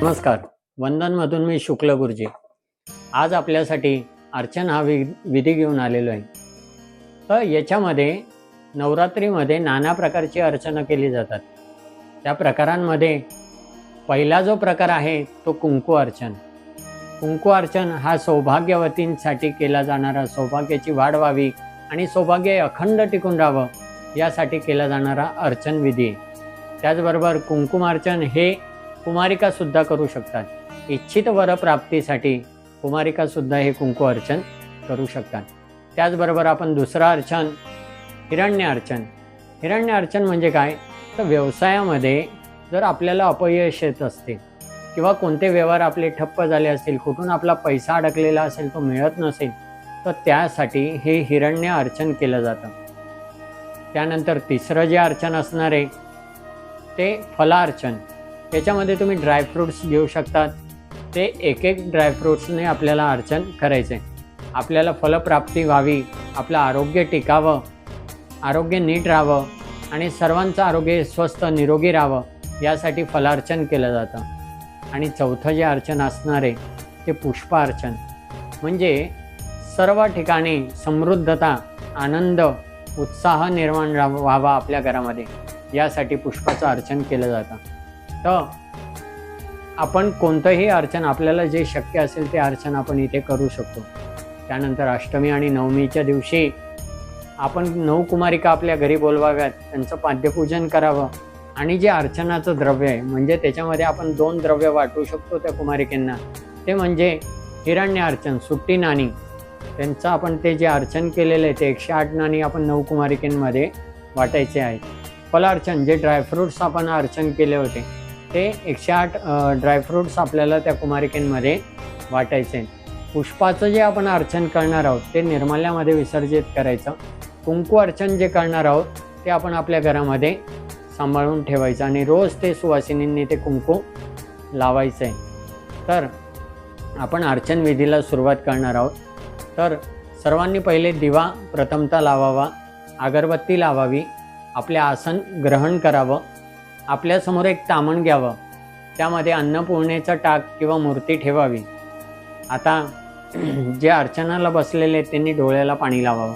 नमस्कार. वंदनमधून मी शुक्ल गुरुजी. आज आपल्यासाठी अर्चन हा विधी घेऊन आलेलो आहे. तर याच्यामध्ये नवरात्रीमध्ये नाना प्रकारची अर्चना केली जातात. त्या प्रकारांमध्ये पहिला जो प्रकार आहे तो कुंकू अर्चन. कुंकू अर्चन हा सौभाग्यवतींसाठी केला जाणारा, सौभाग्याची वाढ व्हावी आणि सौभाग्य अखंड टिकून राहावं यासाठी केला जाणारा अर्चन विधी आहे. त्याचबरोबर कुंकुमार्चन हे कुमारिका सुद्धा करू शकतात. इच्छित वरप्राप्तीसाठी कुमारिका सुद्धा हे कुंकू अर्चन करू शकतात. त्याचबरोबर आपण दुसरं अर्चन हिरण्य अर्चन. हिरण्य अर्चन म्हणजे काय, तर व्यवसायामध्ये जर आपल्याला अपयश येत असते किंवा कोणते व्यवहार आपले ठप्प झाले असतील, कुठून आपला पैसा अडकलेला असेल तो मिळत नसेल, तर त्यासाठी हे हिरण्य अर्चन केलं जातं. त्यानंतर तिसरं जे अर्चन असणार आहे ते फलार्चन. याच्यामध्ये तुम्ही ड्रायफ्रूट्स घेऊ शकतात. ते एक एक ड्रायफ्रूट्सने आपल्याला अर्चन करायचे. आपल्याला फलप्राप्ती व्हावी, आपलं आरोग्य टिकावं, आरोग्य नीट राहावं आणि सर्वांचं आरोग्य स्वस्थ निरोगी राहावं यासाठी फलार्चन केलं जातं. आणि चौथं जे अर्चन असणार आहे ते पुष्पार्चन. म्हणजे सर्व ठिकाणी समृद्धता, आनंद, उत्साह निर्माण व्हावा आपल्या घरामध्ये यासाठी पुष्पाचं अर्चन केलं जातं. तर आपण कोणतंही अर्चन, आपल्याला जे शक्य असेल ते अर्चन आपण इथे करू शकतो. त्यानंतर अष्टमी आणि नवमीच्या दिवशी आपण 9 कुमारिका आपल्या घरी बोलवाव्यात, त्यांचं पाद्यपूजन करावं आणि जे अर्चनाचं द्रव्य आहे म्हणजे त्याच्यामध्ये आपण 2 द्रव्य वाटू शकतो त्या कुमारिकेंना. ते म्हणजे हिरण्य अर्चन, सुट्टी नाणी. त्यांचं आपण ते जे अर्चन केलेलं आहे ते 108 नाणी आपण 9 कुमारिकेंमध्ये वाटायचे आहेत. फलार्चन, जे ड्रायफ्रूट्स आपण अर्चन केले होते ते 108 ड्रायफ्रूट्स आपल्याला त्या कुमारिकेंमध्ये वाटायचे. पुष्पाचं जे आपण अर्चन करणार आहोत ते निर्माल्यामध्ये विसर्जित करायचं. कुंकू अर्चन जे करणार आहोत ते आपण आपल्या घरामध्ये सांभाळून ठेवायचं आणि रोज ते सुवासिनींनी ते कुंकू लावायचं आहे. तर आपण अर्चन विधीला सुरुवात करणार आहोत. तर सर्वांनी पहिले दिवा प्रथमतः लावावा, अगरबत्ती लावावी, आपले आसन ग्रहण करावं, आपल्यासमोर एक तामण घ्यावं, त्यामध्ये अन्नपूर्णेचं टाक किंवा मूर्ती ठेवावी. आता जे अर्चनाला बसलेले आहेत त्यांनी डोळ्याला पाणी लावावं.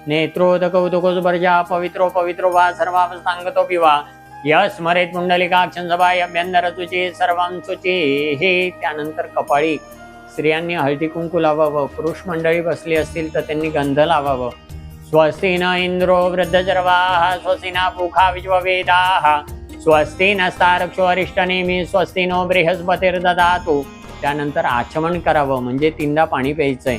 नेत्रोदकौतुकोस्पर्जा पवित्रो पवित्रो वा सर्वावस्थांगतो पिवा यस्मरेत पुंडलिकाक्षं सभाय अभ्यंतर शुची सर्वं शुची हे. त्यानंतर कपाळी स्त्रियांनी हळदी कुंकू लावावं. पुरुष मंडळी बसली असतील तर त्यांनी गंध लावावं. स्वस्ति न इंद्रो वृद्धचर्वाः स्वस्ति न पूषा विश्ववेदाः स्वस्ति नस्तारक्षो अरिष्टनेमी स्वस्ति नो बृहस्पतिर्दधातु. त्यानंतर आचमन करावं म्हणजे 3दा पाणी प्यायचंय.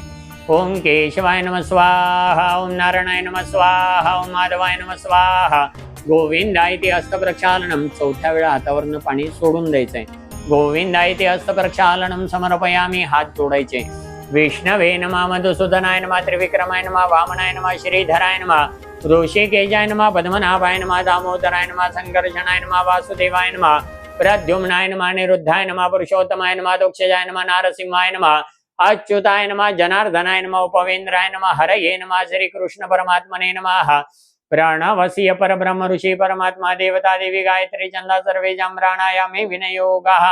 ओम केशवाय नमः स्वाहा, ओम नारायणाय नमः स्वाहा, ओम माधवाय नमः स्वाहा, गोविंदाय इति हस्तप्रक्षालनम. 4थ्या वेळा हातावरनं पाणी सोडून द्यायचंय. गोविंदाय इति हस्तप्रक्षालनम समर्पयामी, हात जोडायचे. विष्णवे नमः, मधुसूदनाय नमः, त्रिविक्रमाय नमः, वामनाय नमः, श्रीधराय नमः, ऋषिकेशाय नमः, पद्मनाभाय नमः, दामोदराय नमः, संकर्षणाय नमः, वासुदेवाय नमः, प्रद्युम्नाय नमः, निरुद्धाय नमः, पुरुषोत्तमाय नमः, दोक्षजाय नमः, नारसिंहाय नमः, अच्युताय नमः, जनार्दनाय नमः, उपवेंद्राय नमः, हरये नमः, श्री कृष्ण परमात्मने नमः. प्रणवसीय परब्रह्म ऋषी परमात्मा देवता देवी गायत्री चंदा सर्वे प्राणायामे विनयोगाः.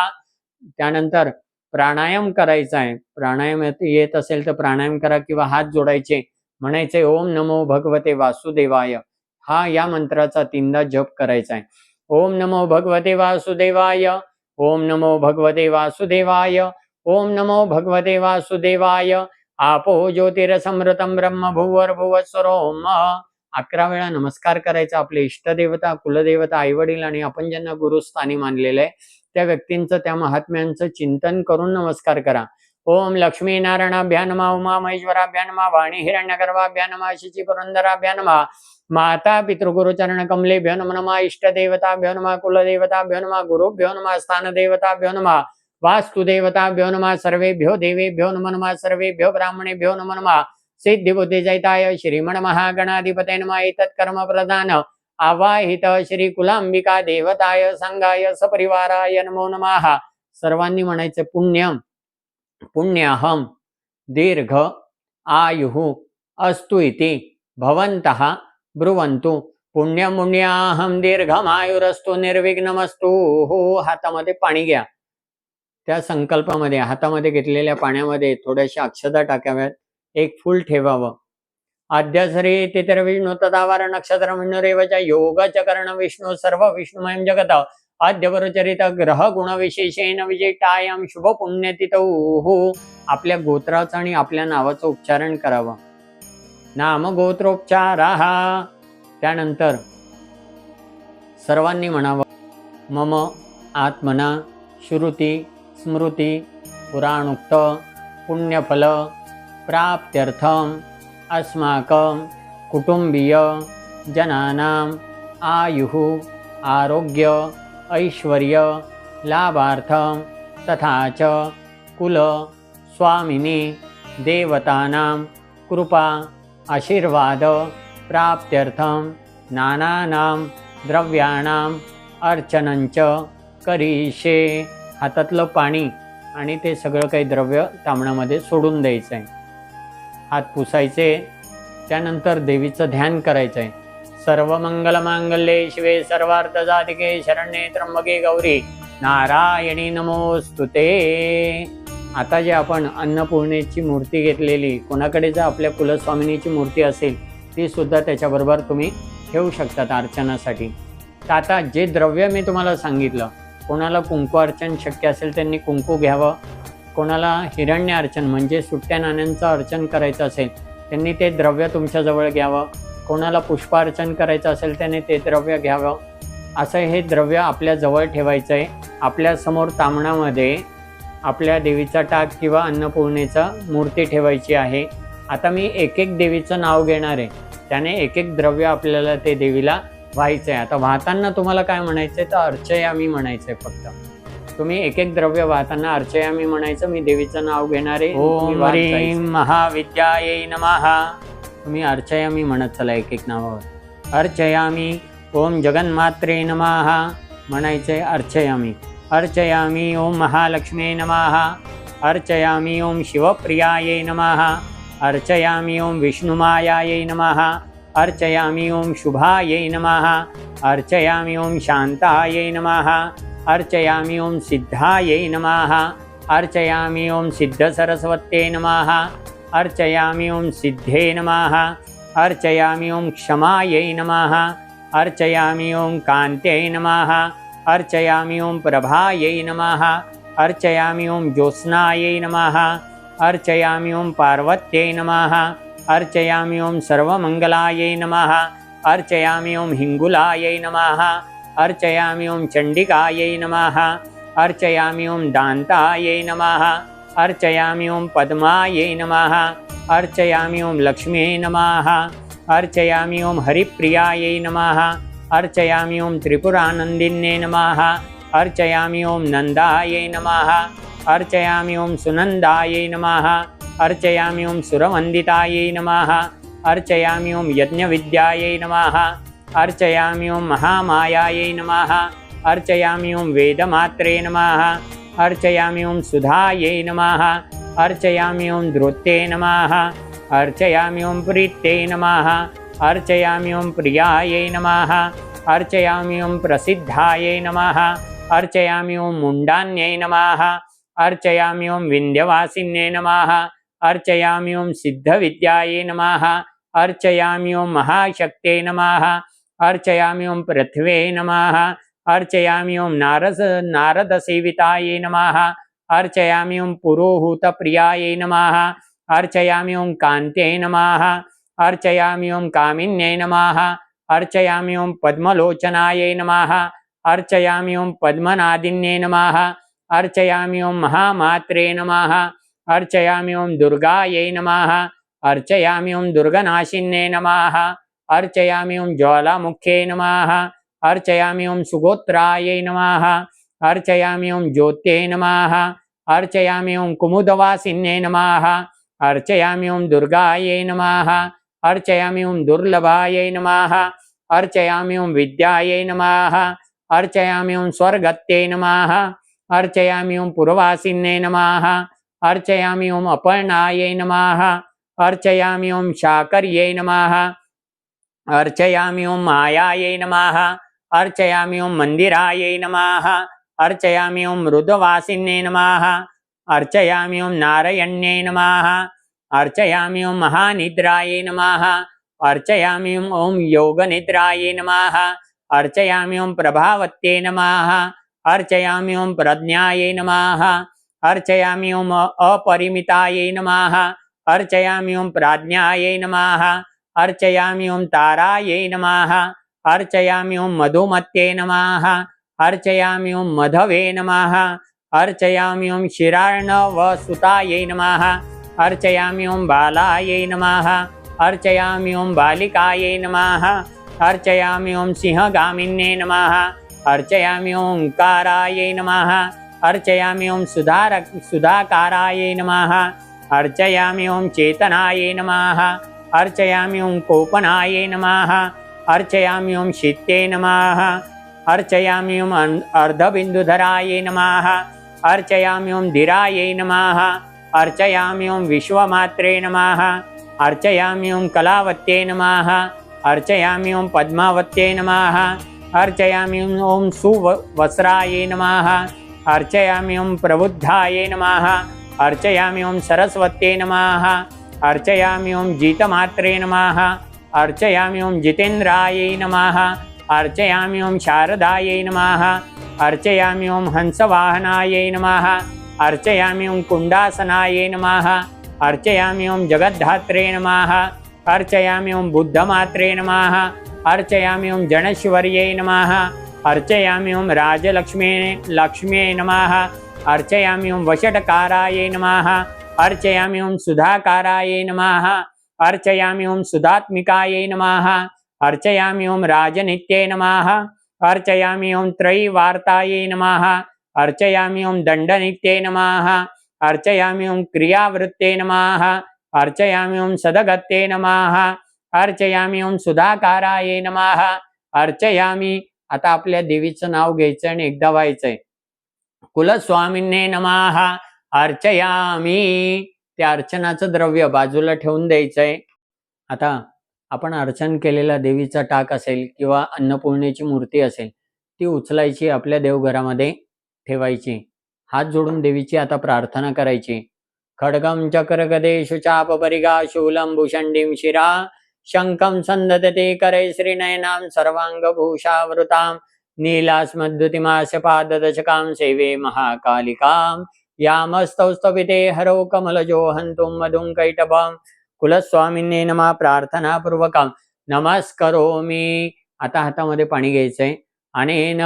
त्यानंतर प्राणायाम करायचा आहे. प्राणायाम येत असेल तर प्राणायाम करा किंवा हात जोडायचे, म्हणायचे ओम नमो भगवते वासुदेवाय. हा या मंत्राचा 3दा जप करायचा आहे. ओम नमो भगवते वासुदेवाय, ओम नमो भगवते वासुदेवाय, ओम नमो भगवते वासुदेवाय. आपो ज्योतिरसमृतम ब्रह्म भुवर्भुवस्वरोम. 11 वेळा नमस्कार करायचा. आपले इष्टदेवता, कुलदेवता, आईवडील आणि आपण ज्यांना गुरुस्थानी मानलेलं आहे त्या व्यक्तींचं, त्या महात्म्यांचं चिंतन करून नमस्कार करा. ओम लक्ष्मी नारायणाभ्या नमः, उमा महेश्वराभ्या नमः, वाणी हिरण्यगर्भाभ्या नमः, शिची पुरंदराभ्या नमः, माता पितृगुरुचरण कमलेभ्यो नमः, इष्टदेवताभ्यो नमः, कुलदेवताभ्यो नमः, गुरुभ्यो नमः, स्थानदेवताभ्यो नमः, वास्तुदेवताभ्यो नमः, सर्वेभ्यो देवेभ्यो नमः, सर्वेभ्यो ब्राह्मणेभ्यो नमः, सिद्धिबुद्धिजयिताय श्रीमन् महागणाधिपतये नमः. एतत् कर्म प्रदान आवाहित श्री कुलांबिका देवताय संघाय सपरिवाराय नमो नमः. सर्वांनी म्हणायचं पुण्यम पुण्यहम दीर्घ आयुः अस्तु इति भवन्तः ब्रुवन्तु. पुण्यम पुण्याहम दीर्घमायुरस्तु निर्विघ्नमस्तु. हातामध्ये पाणी घ्या. त्या संकल्पामध्ये हातामध्ये घेतलेल्या पाण्यामध्ये थोड्याशा अक्षता टाकाव्यात, एक फूल ठेवावं. आद्यासरी तितर विष्णू तदावार नक्षत्र विष्णुरेवच योगाच कर्ण विष्णू सर्व विष्णुमयं जगत आद्य गुरुचरित ग्रह गुण विशेषेण विजेटायाम शुभ पुण्यतिथौ. आपल्या गोत्राचं आणि आपल्या नावाचं उच्चारण करावं. नाम गोत्रोपचाराः. त्यानंतर सर्वांनी म्हणावं, मम आत्मना श्रुती स्मृती पुराणोक्त पुण्यफल प्राप्त्यर्थम अस्माकं कुटुंबीय जनानां आयुः आरोग्य ऐश्वर्य लाभार्थं तथा च कुल स्वामिनी देवतानां कृपा आशीर्वाद प्राप्त्यर्थं नानानां द्रव्याणां अर्चनंच करिष्ये. हातातलं पाणी आणि ते सगळं काही द्रव्य तांबण्यामध्ये सोडून द्यायचं आहे. हात पुसायचे. त्यानंतर देवीचं ध्यान करायचं आहे. सर्व मंगल मांगल्ये शिवे सर्वार्थ साधिके शरण्ये त्र्यंबके गौरी नारायणी नमोस्तुते. आता जे आपण अन्नपूर्णेची मूर्ती घेतलेली, कोणाकडे जर आपल्या कुलस्वामिनीची मूर्ती असेल ती सुद्धा त्याच्याबरोबर तुम्ही ठेवू शकतात अर्चनासाठी. तर आता जे द्रव्य मी तुम्हाला सांगितलं, कोणाला कुंकू अर्चन शक्य असेल त्यांनी कुंकू घ्यावं, कोणाला हिरण्य अर्चन म्हणजे सुट्ट्या नाण्यांचं अर्चन करायचं असेल त्यांनी ते द्रव्य तुमच्याजवळ घ्यावं, कोणाला पुष्पार्चन करायचं असेल त्याने ते द्रव्य घ्यावं. असं हे द्रव्य आपल्या जवळ ठेवायचं आहे. आपल्यासमोर तामणामध्ये आपल्या देवीचा टाक किंवा अन्नपूर्णेचा मूर्ती ठेवायची आहे. आता मी एक एक देवीचं नाव घेणार आहे, त्याने एक एक द्रव्य आपल्याला ते देवीला व्हायचं आहे. आता वाहताना तुम्हाला काय म्हणायचं आहे, तर अर्चयामी म्हणायचं आहे. फक्त तुम्ही एक एक द्रव्य वाहताना अर्चयामी म्हणायचं. मी देवीचं नाव घेणार आहे. ओम ह्रीं महाविद्यायै नमः. तुम्ही अर्चयामी म्हणत चला एक एक नावावर. अर्चयामी ओम जगन्मात्रे नमः म्हणायचे. अर्चयामी. अर्चयामी ओम महालक्ष्मी नमः. अर्चयामी ओम शिवप्रियायै नमः. अर्चयामी ओम विष्णुमायायै नमः. अर्चयामी ओम शुभायै नमः. अर्चयामी ओम शांतायै नमः. अर्चयामी ओम सिद्धायै नमः. अर्चयामी ओम सिद्धसरस्वत्यै नमः. अर्चयामी ओम सिद्धे नमः. अर्चयामी ओम क्षमायै नमः. अर्चयामी ओम कान्त्यै नमः. अर्चयामी ओम प्रभायै नमः. अर्चयामी ओम ज्योत्स्नायै नमः. अर्चयामी ओम पार्वत्यै नमः. अर्चयामी ओम सर्वमंगलायै नमः. अर्चयामी ओम हिंगुलायै नमः. अर्चयामी ओम चंडिकायै नमः. अर्चयामी ओम दान्तायै नमः. अर्चयामी ओम पद्मायै नमः. अर्चयामी ओम लक्ष्म्यै नमः. अर्चयामी ओम हरिप्रियायै नमः. अर्चयामी ओम त्रिपुरानन्दिन्यै नमः. अर्चयामी ओम नन्दायै नमः. अर्चयामी ओम सुनन्दायै नमः. अर्चयामी ओम सुरवन्दितायै नमः. अर्चयामी ओम यज्ञविद्यायै नमः. अर्चयामी ओम महामायायै नमः. अर्चयामी ओम वेदमात्रे नमः. अर्चयामी ओम सुधायै नमः. अर्चयामी ओम धृत्ये नमः. अर्चयामी ओम प्रीत्यै नमः. अर्चयामी ओम प्रियायै नमः. अर्चयामी ओम प्रसिद्धायै नमः. अर्चयामी ओम मुण्डान्यै नमः. अर्चयामी ओम विन्ध्यवासिन्यै नमः. अर्चयामी ओम सिद्धविद्यायै नमः. अर्चयामी ओम महाशक्त्यै नमः. अर्चयामी ओम पृथ्व्यै नमः. अर्चयामी ओम नारदसेवितायै नमः. अर्चयामी ओम पुरोहूतप्रियायै नमः. अर्चयामी ओम कान्त्यै नमः. अर्चयामी ओम कामिन्यै नमः. अर्चयामी ओम पद्मलोचनायै नमः. अर्चयामी ओम पद्मनादिन्यै नमः. अर्चयामी ओम महामात्रे नमः. अर्चयामी ओम दुर्गायै नमः. अर्चयामी ओम दुर्गनाशिन्यै नमः. अर्चयामी ओम ज्वालामुख्यै नमः. अर्चयामी ओम सुगोत्रायै नमः. अर्चयामी ओम ज्योत्यै नमः. अर्चयामी ओम कुमुदवासिन्यै नमः. अर्चयामी ओम दुर्गायै नमः. अर्चयामी ओम दुर्लभायै नमः. अर्चयामी ओम विद्यायै नमः. अर्चयामी ओम स्वर्गत्यै नमः. अर्चयामी ओम पुरवासिन्यै नमः. अर्चयामी ओम अपर्णायै नमः. अर्चयामी ओम शाकर्यै नमः. अर्चयामी ओम मायायै नमः. अर्चयामी ओम मंदिरायै नमः. अर्चयामि ओम मृदवासिन्ये नमः। अर्चयामि ओम नारायण्ये नमः। अर्चयामि ओम महानिद्राये नमः। अर्चयामि ओम योगनिद्राये नमः। अर्चयामि ओम प्रभावत्ये नमः। अर्चयामि ओम प्रज्ञाये नमः। अर्चयामि ओम अपरिमिताये नमः। अर्चयामि ओम प्राज्ञाये नमः। अर्चयामि ओम ताराये नमः। अर्चयामि ओम मधुमत्ये नमः। अर्चयामि ओम मधवे नमः। अर्चयामि ओम शिरार्णवसुताये नमः। अर्चयामि ओम बालाये नमः। अर्चयामि ओम बालिकाये नमः। अर्चयामि ओम सिंहगामिन्ये नमः। अर्चयामि ओंकाराये नमः। अर्चयामि ओम सुधाकाराये नमः। अर्चयामि ओम चेतनाये नमः। अर्चयामि ओम कोपनाये नमः। अर्चयामि ओम शित्ते नमः। अर्चयामि ओम अर्धबिंदुधराये नमः। अर्चयामि ओम धीराये नमः। अर्चयामि ओम विश्वमात्रे नमः। अर्चयामि ओम कलावत्ये नमः। अर्चयामि ओम पद्मावत्ये नमः। अर्चयामि ओम सुवस्त्राये नमः। अर्चयामि ओम प्रबुद्धाये नमः। अर्चयामि ओम सरस्वत्ये नमः। अर्चयामि ओम जीतमात्रे नमः। अर्चयामि ओम जितेन्द्राये नमः। अर्चयामि ओम शारदाये नमः। अर्चयामि ओम हंसवाहनाये नमः। अर्चयामि ओम कुंडासनाये नमः। अर्चयामि ओम जगद्धात्रे नमः। अर्चयामि ओम बुद्धमात्रे नमः। अर्चयामि ओम जनेश्वर्ये नमः। अर्चयामि ओम लक्ष्म्ये नमः। अर्चयामि ओम वषटकाराये नमः। अर्चयामि ओम सुधाकाराये नमः। अर्चयामि ओम सुधात्मिकाये नमः। अर्चयामि ओम राजनित्ये नमः। अर्चयामि ओम त्रयीवार्ताये नमः। अर्चयामि ओम दंडनित्ये नमः। अर्चयामि ओम क्रियावृत्ते नमः। अर्चयामि ओम सदगत्ते नमः। अर्चयामि ओम सुधाकाराये नमः। अर्चयामि, आता आपल्या देवीचं नाव घ्यायचं आणि एकदा व्हायचंय. कुलस्वामिन्ये नमः. अर्चयामि. त्या अर्चनाचं द्रव्य बाजूला ठेवून द्यायचंय. आता आपण अर्चन केलेला देवीचा टाक असेल किंवा अन्नपूर्णेची मूर्ती असेल ती उचलायची, आपल्या देवघरामध्ये ठेवायची. हात जोडून देवीची आता प्रार्थना करायची. खड्गं चक्रगदेषु चापपरिगा शूलं भूषण्डीं शिरा शङ्खं सन्ददते करे श्रीनयनां सर्वाङ्गभूषावृतां नीलास्मद्युतिमास्यपाददशकां सेवे महाकालिकां यामस्तौस्तपिते हरौ कमलजो हन्तुं मधुं कैटभं कुलस्वामिन्ये नमः. प्रार्थनापूर्वकं नमस्करोमि. आता हातामध्ये पाणी घ्यायचंय. अनेन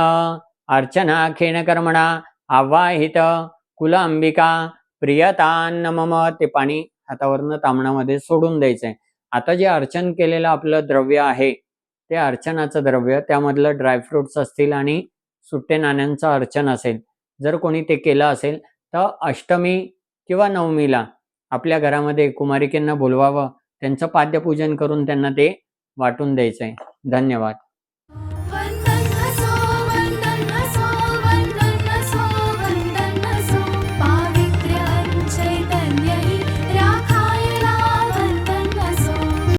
अर्चनाखेन कर्मणा आवाहित कुल अंबिका प्रियतान्न मम. ते पाणी हातावरनं तामणामध्ये सोडून द्यायचंय. आता जे अर्चन केलेलं आपलं द्रव्य आहे ते अर्चनाचं द्रव्य, त्यामधलं ड्रायफ्रुट्स असतील आणि सुट्टे नाण्यांचं अर्चन असेल, जर कोणी ते केलं असेल तर अष्टमी किंवा नवमीला आपल्या घरामध्ये कुमारिकेंना बोलवावं, त्यांचं पाद्यपूजन करून त्यांना ते वाटून द्यायचंय. धन्यवाद.